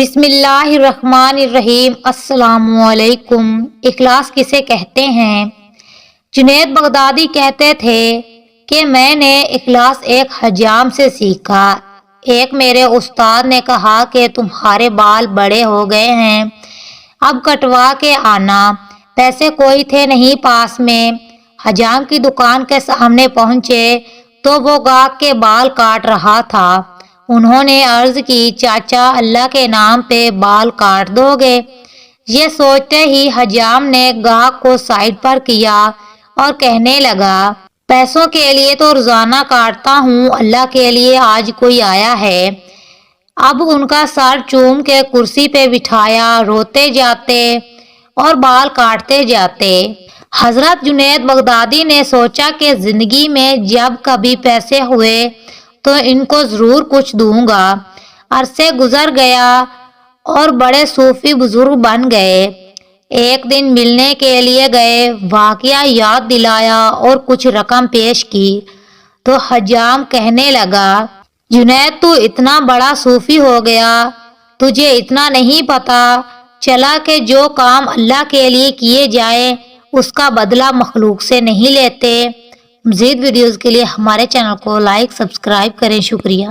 بسم اللہ الرحمن الرحیم۔ السلام علیکم۔ اخلاص کسے کہتے ہیں؟ جنید بغدادی کہتے تھے کہ میں نے اخلاص ایک حجام سے سیکھا۔ ایک میرے استاد نے کہا کہ تمہارے بال بڑے ہو گئے ہیں، اب کٹوا کے آنا۔ پیسے کوئی تھے نہیں پاس میں۔ حجام کی دکان کے سامنے پہنچے تو وہ گاہک کے بال کاٹ رہا تھا۔ انہوں نے عرض کی، چاچا اللہ کے نام پہ بال کاٹ دو گے؟ یہ سوچتے ہی حجام نے گاہک کو سائڈ پر کیا اور کہنے لگا، پیسوں کے لیے تو روزانہ کاٹتا ہوں، اللہ کے لیے آج کوئی آیا ہے۔ اب ان کا سر چوم کے کرسی پہ بٹھایا، روتے جاتے اور بال کاٹتے جاتے۔ حضرت جنید بغدادی نے سوچا کہ زندگی میں جب کبھی پیسے ہوئے تو ان کو ضرور کچھ دوں گا۔ عرصے گزر گیا اور بڑے صوفی بزرگ بن گئے۔ ایک دن ملنے کے لیے گئے، واقعہ یاد دلایا اور کچھ رقم پیش کی تو حجام کہنے لگا، جنید تو اتنا بڑا صوفی ہو گیا، تجھے اتنا نہیں پتا چلا کہ جو کام اللہ کے لیے کیے جائے اس کا بدلہ مخلوق سے نہیں لیتے۔ مزید ویڈیوز کے لیے ہمارے چینل کو لائک، سبسکرائب کریں۔ شکریہ۔